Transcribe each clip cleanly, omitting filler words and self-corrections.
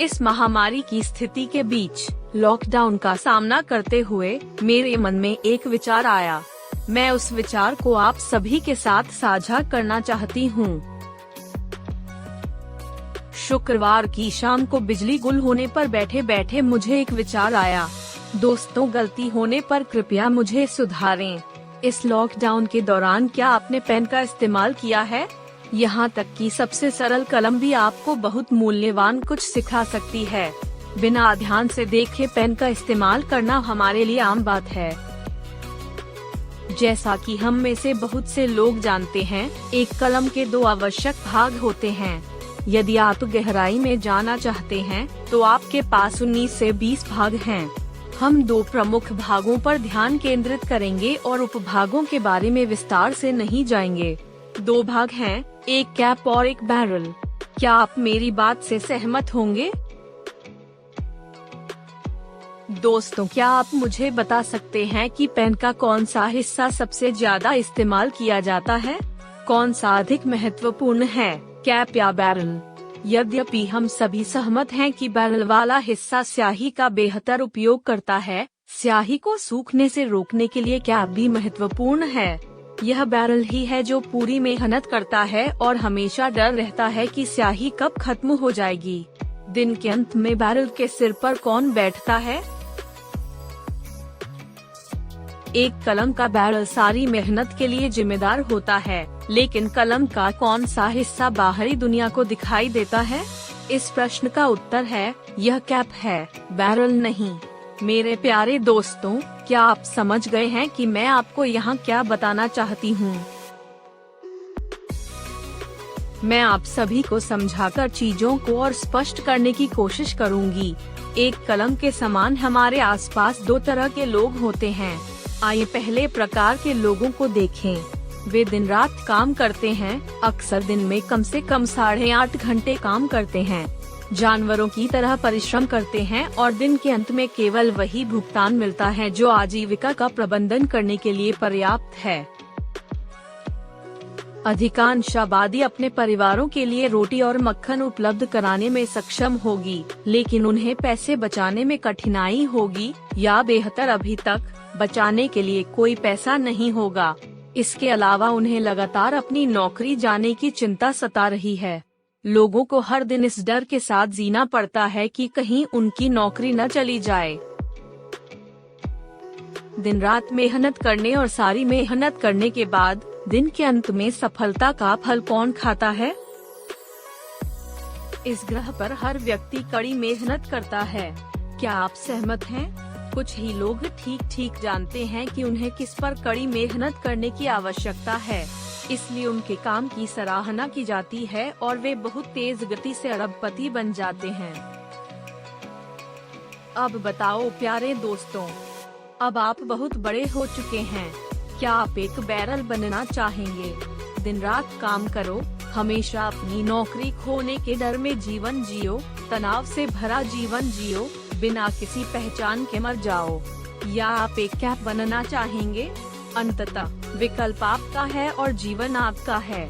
इस महामारी की स्थिति के बीच लॉकडाउन का सामना करते हुए मेरे मन में एक विचार आया। मैं उस विचार को आप सभी के साथ साझा करना चाहती हूँ। शुक्रवार की शाम को बिजली गुल होने पर बैठे बैठे मुझे एक विचार आया। दोस्तों, गलती होने पर कृपया मुझे सुधारें। इस लॉकडाउन के दौरान क्या आपने पेन का इस्तेमाल किया है? यहाँ तक कि सबसे सरल कलम भी आपको बहुत मूल्यवान कुछ सिखा सकती है। बिना ध्यान से देखे पेन का इस्तेमाल करना हमारे लिए आम बात है। जैसा कि हम में से बहुत से लोग जानते हैं, एक कलम के 2 आवश्यक भाग होते हैं। यदि आप गहराई में जाना चाहते हैं, तो आपके पास 19 से 20 भाग हैं। हम 2 प्रमुख भागों पर ध्यान केंद्रित करेंगे और उपभागों के बारे में विस्तार से नहीं जाएंगे। 2 भाग हैं, एक कैप और एक बैरल। क्या आप मेरी बात से सहमत होंगे? दोस्तों, क्या आप मुझे बता सकते हैं कि पेन का कौन सा हिस्सा सबसे ज्यादा इस्तेमाल किया जाता है? कौन सा अधिक महत्वपूर्ण है, कैप या बैरल? यद्यपि हम सभी सहमत हैं कि बैरल वाला हिस्सा स्याही का बेहतर उपयोग करता है, स्याही को सूखने से रोकने के लिए कैप भी महत्वपूर्ण है। यह बैरल ही है जो पूरी मेहनत करता है और हमेशा डर रहता है कि स्याही कब खत्म हो जाएगी। दिन के अंत में बैरल के सिर पर कौन बैठता है? एक कलम का बैरल सारी मेहनत के लिए जिम्मेदार होता है, लेकिन कलम का कौन सा हिस्सा बाहरी दुनिया को दिखाई देता है? इस प्रश्न का उत्तर है, यह कैप है, बैरल नहीं। मेरे प्यारे दोस्तों, क्या आप समझ गए हैं कि मैं आपको यहाँ क्या बताना चाहती हूँ? मैं आप सभी को समझाकर चीजों को और स्पष्ट करने की कोशिश करूँगी। एक कलम के समान हमारे आसपास 2 तरह के लोग होते हैं। आइए पहले प्रकार के लोगों को देखें। वे दिन रात काम करते हैं, अक्सर दिन में कम से कम 8.5 घंटे काम करते हैं। जानवरों की तरह परिश्रम करते हैं और दिन के अंत में केवल वही भुगतान मिलता है जो आजीविका का प्रबंधन करने के लिए पर्याप्त है। अधिकांश आबादी अपने परिवारों के लिए रोटी और मक्खन उपलब्ध कराने में सक्षम होगी, लेकिन उन्हें पैसे बचाने में कठिनाई होगी, या बेहतर अभी तक, बचाने के लिए कोई पैसा नहीं होगा। इसके अलावा उन्हें लगातार अपनी नौकरी जाने की चिंता सता रही है। लोगों को हर दिन इस डर के साथ जीना पड़ता है कि कहीं उनकी नौकरी न चली जाए। दिन रात मेहनत करने और सारी मेहनत करने के बाद दिन के अंत में सफलता का फल कौन खाता है? इस ग्रह पर हर व्यक्ति कड़ी मेहनत करता है। क्या आप सहमत हैं? कुछ ही लोग ठीक जानते हैं कि उन्हें किस पर कड़ी मेहनत करने की आवश्यकता है, इसलिए उनके काम की सराहना की जाती है और वे बहुत तेज गति से अरबपति बन जाते हैं। अब बताओ प्यारे दोस्तों, अब आप बहुत बड़े हो चुके हैं, क्या आप एक बैरल बनना चाहेंगे? दिन रात काम करो, हमेशा अपनी नौकरी खोने के डर में जीवन जियो, तनाव से भरा जीवन जियो, बिना किसी पहचान के मर जाओ, या आप एक कैप बनना चाहेंगे? अंततः विकल्प आपका है और जीवन आपका है।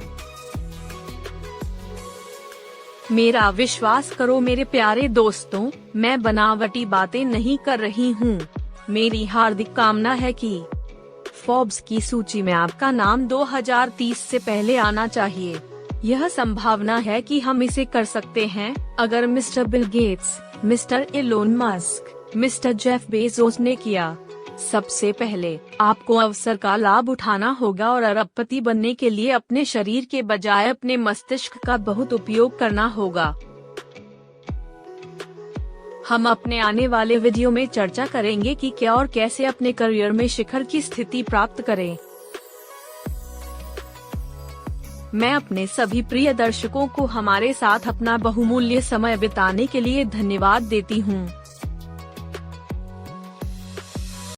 मेरा विश्वास करो मेरे प्यारे दोस्तों, मैं बनावटी बातें नहीं कर रही हूँ। मेरी हार्दिक कामना है कि फोर्ब्स की सूची में आपका नाम 2030 से पहले आना चाहिए। यह संभावना है कि हम इसे कर सकते हैं अगर mister Bill Gates, mister Elon Musk, mister Jeff Bezos ने किया। सबसे पहले आपको अवसर का लाभ उठाना होगा और अरबपति बनने के लिए अपने शरीर के बजाय अपने मस्तिष्क का बहुत उपयोग करना होगा। हम अपने आने वाले वीडियो में चर्चा करेंगे कि क्या और कैसे अपने करियर में शिखर की स्थिति प्राप्त करें। मैं अपने सभी प्रिय दर्शकों को हमारे साथ अपना बहुमूल्य समय बिताने के लिए धन्यवाद देती हूँ।